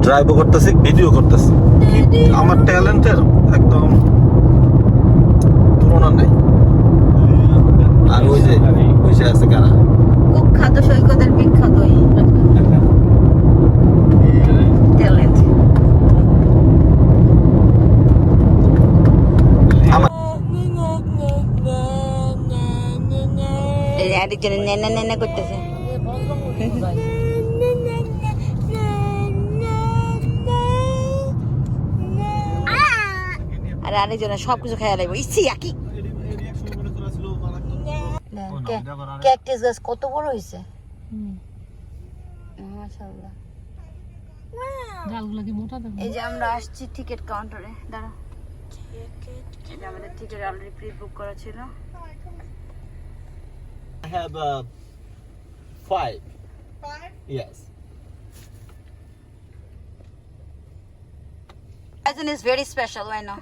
ড্রাইভও করতেছি, ভিডিও করতেছি। আমার ট্যালেন্টের একদম তুলনা নাই। আর ওই যে বসে আছে কারা, কুখ্যাত সৈকতের বিখ্যাত ট্যালেন্ট। আরেকজন নেনা করতেছে। আর আরেকজনের সবকিছু খেয়াল লাগবে। ইচ্ছি একই ক্যাকটাস গাছ কত বড় হয়েছে, মাশাআল্লাহ। এই যে আমরা আসছি টিকিট কাউন্টারে, দাঁড়া। এই যে আমাদের টিকিট অলরেডি প্রি বুক করা ছিল। I have 5. Yes. Verizon is very special, I know.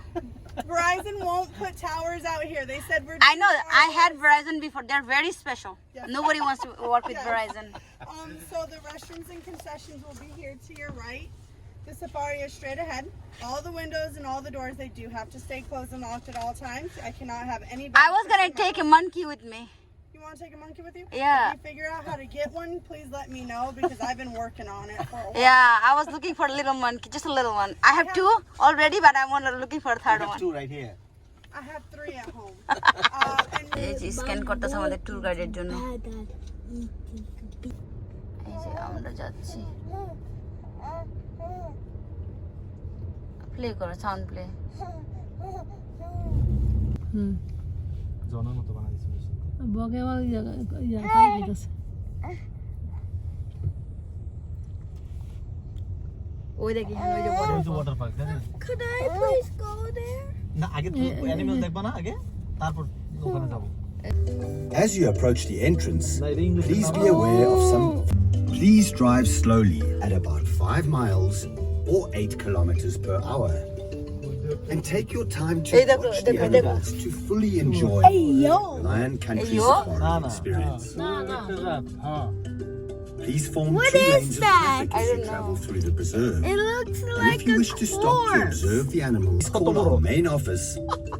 Verizon won't put towers out here. They said we're. I know. I had Verizon before. They're very special. Yeah. Nobody wants to work with Verizon. So the restrooms and concessions will be here to your right. The safari is straight ahead. All the windows and all the doors, they do have to stay closed and locked at all times. I cannot have any. I was gonna take a monkey with me. You want to take a monkey with you? Yeah. If you figure out how to get one, please let me know because I've been working on it for a while. Yeah, I was looking for a little monkey, just a little one. I have 2 already, but I'm looking for a third one. 2 right here. I have 3 at home. এই যে scan করতেছে আমাদের tour গাইডের জন্য। এই যে আমরা যাচ্ছি। প্লে করো, সাউন্ড প্লে। জনের মতো বানাই দিয়েছে। বগেওয়াল ইয়া কাজ করতেছে। ওই দেখি ওই যে ওয়াটার পার্ক তাই না? Could I please go there? না আগে তো অ্যানিমেল দেখবা না আগে, তারপর ওখানে যাব। As you approach the entrance, please be aware of some. Please drive slowly at about 5 miles or 8 kilometers per hour. And take your time to watch the animals to fully enjoy Lion Country Safari experience. Please form 2 lanes of traffic as you travel through the preserve. It looks And like if you wish to stop to observe the animals, call our main office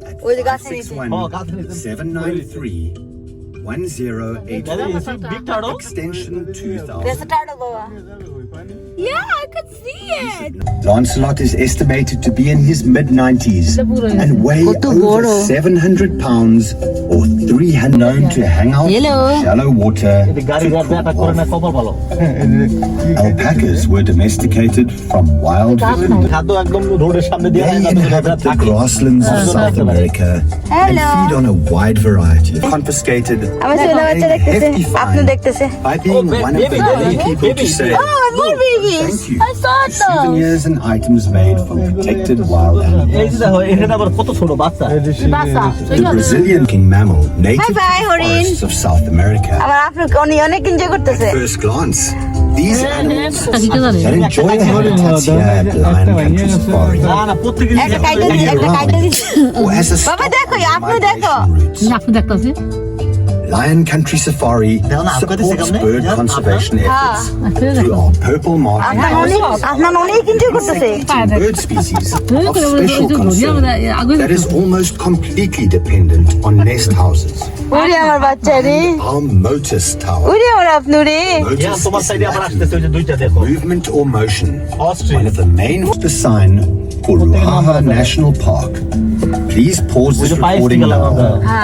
at 561-793-1084, extension 2000. There's a turtle, Baba. Yeah, I could see it. Lancelot is estimated to be in his mid-90s and weigh over 700 pounds or 300, known to hang out in shallow water. Alpacas were domesticated from wild They inhabit the grasslands of South America and feed on a wide variety of confiscated আমার ছোট বাচ্চা দেখতেছে, আপনি দেখতেছে। by being one of the many people to say More babies. thank you. I saw those. Souvenirs and items made from protected wild animals. এই যে দেখো এখানে আবার কত ছোট বাচ্চা। The Brazilian king mammal, native to Bye-bye, the Horin. forests of South America. আবার আপনি অনেক এনজয় করতেছে। At first glance, these animals that enjoy the habitats here at Lion Country Safari, না না প্রত্যেকদিন একটা কাইটা দিছি। or as a stop বাবা দেখো, on আপনি দেখো। migration routes. আপনি দেখতেছি। Lion Country Safari supports bird conservation efforts through our purple mark আপনার অনেক এনজয় করতেছে। bird species of special concern that is almost completely dependent on nest houses. ওরে আমার বাচ্চা রে, Our Motus Tower. ওরে আমার আপনি রে। Motus তোমার is সাইডে আবার Latin আসতেছে ওই যে দুইটা দেখো। for movement or motion. Ostrich. One of the main the sign for Ruaha National Park. Please pause this recording now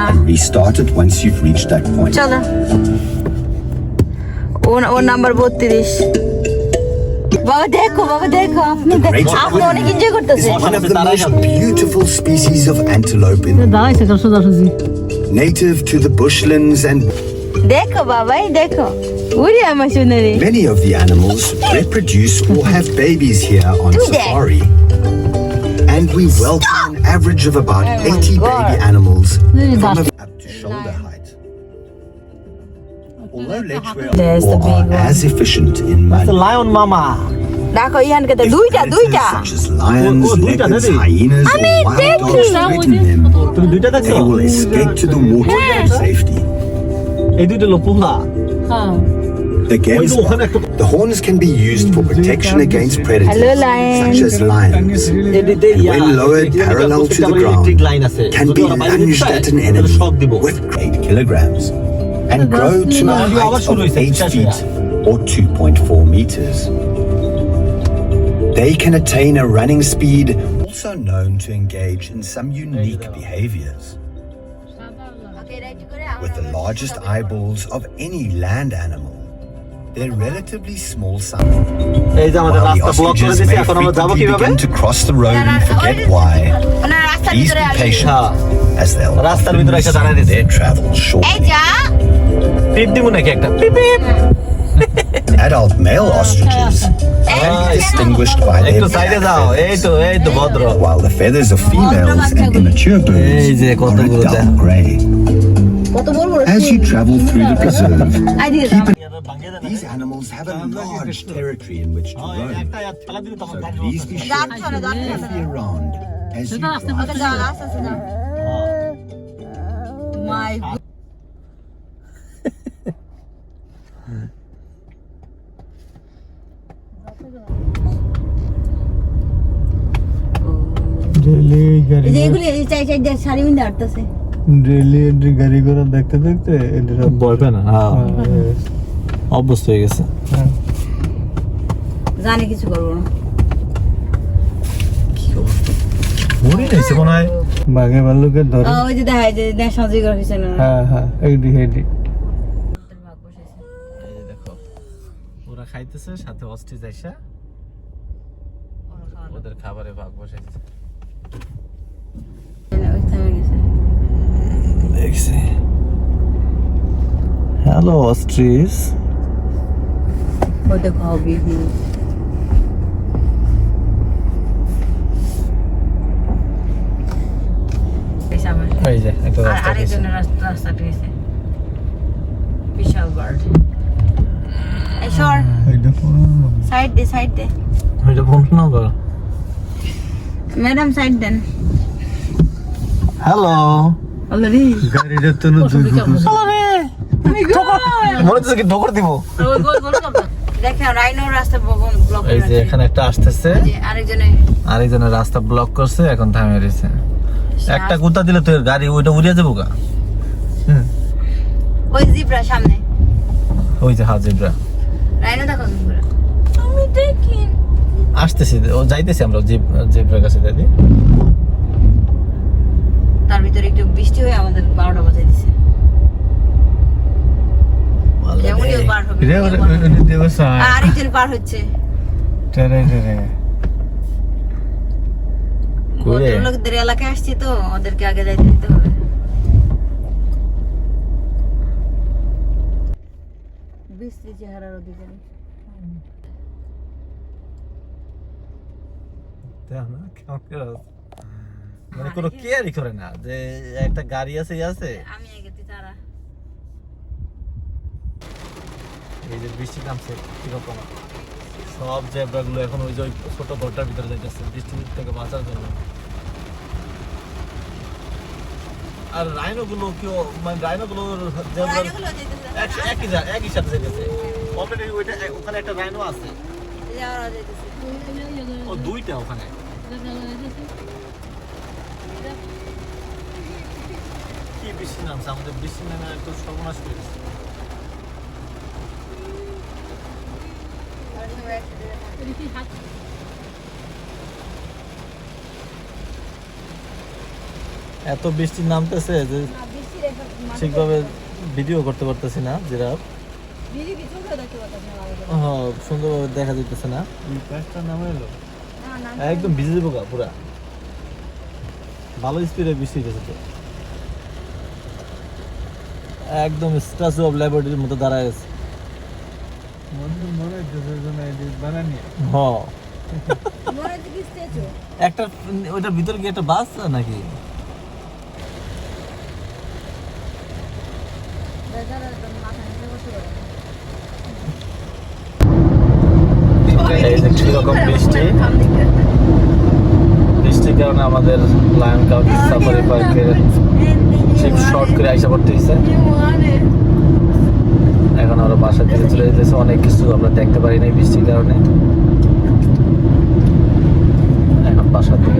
and restart it once you've reached that point. চলো, ও number 32। বাবা দেখো, বাবা দেখো, আপনি অনেক এনজয় করতেছে। One of the most beautiful species of antelope in the দাঁড়াইছে সোজাসুজি। native to the bushlands and দেখো বাবাই দেখো, ওরে আমার সোনারে। many of the animals reproduce or have babies here on Do that. safari. And we welcome an average of about Oh my 80 God. baby animals from up to shoulder height. Although lechwe There's the big are as efficient in mud, lion মামা। দেখো ইয়ানকে তো if দুইটা predators such as lions, দুইটা leopards, নাকি? hyenas, or wild dogs threaten them, তুমি দুইটা দেখছো? they will escape to the water for safety. এই দুইটা লোক পোলা। হ্যাঁ। The Gens the horns can be used for protection against predators Hello, lion. such as lions, and when lowered parallel to the ground, can be lunged at an enemy with 8 kilograms and grow to a height of 8 feet or 2.4 meters. They can attain a running speed, also known to engage in some unique behaviors. With the largest eyeballs of any land animal, they're relatively small size. While the ostriches may frequently begin to cross the road and forget why, please be patient, as they'll often resume their travels shortly. Adult male ostriches can be distinguished by their black feathers, while the feathers of females and immature birds are a dull grey. As you travel through the preserve, these animals have a large territory in which to roam, so please be sure to be around as you drive. My যেগুলি চাই চাই সারি minute হাঁটতেছে daily entry গাড়ি ঘোড়া দেখতে দেখতে এটা সব ভয় পায় না। হ্যাঁ অভ্যস্ত হয়ে গেছে। জানি কিছু করবো না। মনে নেই মনে হয় বাঘে ভাল্লুকের ধরে। ওই যে দেখা যায় যে সাজি করা হয়েছে না। হ্যাঁ হ্যাঁ এইডি এইডি। এই যে দেখো ওরা খাইতেছে সাথে অস্ট্রিচ আইসা ওদের খাবারে ভাগ বসাইছে। দেখছি হ্যালো অস্ট্রিচ। ও দেখো বিবি এই যে একটা রাস্তা গেছে। আরেকজনের রাস্তা পেয়েছে বিশাল বার্ড। এই সর এইটা পুরো সাইড দে ওইটা ফোন না কর। ম্যাডাম সাইড দেন। হ্যালো অলরেডি গাড়িটা তো দুই ফুট। মনে হচ্ছে কি ঠোকর দিব। দেখেন রাইনো রাস্তা ব্লক এই যে এখানে একটা আসতেছে আরেকজনের রাস্তা ব্লক করছে এখন থামে রয়েছে। একটা কুত্তা দিলে তো গাড়ি ওইটা উড়িয়ে যাবো গা। ওই জিব্রা সামনে ওই যে হ্যাঁ জিব্রা রাইনো দেখো জিব্রা আমি দেখি আসতেছি ও যাইতেছি আমরা জিব্রার কাছে দাদি। তার ভিতরে একটু বৃষ্টি হয়ে আমাদের 12টা বাজে দিছে। এমনিও পার হবে রে ওরে দেবসা আরেকজন পার হচ্ছে। টেরে টেরে করে লোকদের এলাকায় আসছি তো ওদেরকে আগে যাইতে দিতে হবে। বৃষ্টি চেহারার অধিকারী মানে কোনো কেয়ারই করে না যে একটা গাড়ি আছে আমি আগে তারা এই যে বৃষ্টি নামছে কিরকম সব জেব্রা গুলো এখন ওই যে ওই ছোট ঘরটার ভিতরে যাইতেছে বৃষ্টি থেকে বাঁচার জন্য। আর রাইনো গুলো কেউ মানে রাইনো গুলো জেব্রা একই সাথে যাইতেছে অলরেডি ওইটা ওখানে একটা রাইনো আছে ও দুইটা ওখানে। কি বৃষ্টি নামছে আমাদের বৃষ্টি নামে একটু সর্বনাশ করে দিচ্ছে। এত বৃষ্টি নামতেছে যে ঠিকভাবে ভিডিও করতে পারতেছি না যেটা সুন্দরভাবে দেখা যাইতেছে না। একদম ভিজে যাবো গা পুরা ভালো স্পিডে বৃষ্টি হয়েছে তো একদম স্ট্যাচু অফ লিবার্টির মতো দাঁড়ায় গেছে। একটা ওইটার ভিতরে কি একটা বাস নাকি কিরকম বৃষ্টি বৃষ্টির কারণে আমাদের লায়ন কাউন্টি সাফারি পার্কের শর্ট করে আইসা পড়তে হয়েছে। এখন আরো বাসা বাসার দিকে চলে যেতেছে, অনেক কিছু আমরা দেখতে পারি নাই বৃষ্টির কারণে। এখন বাসার দিকে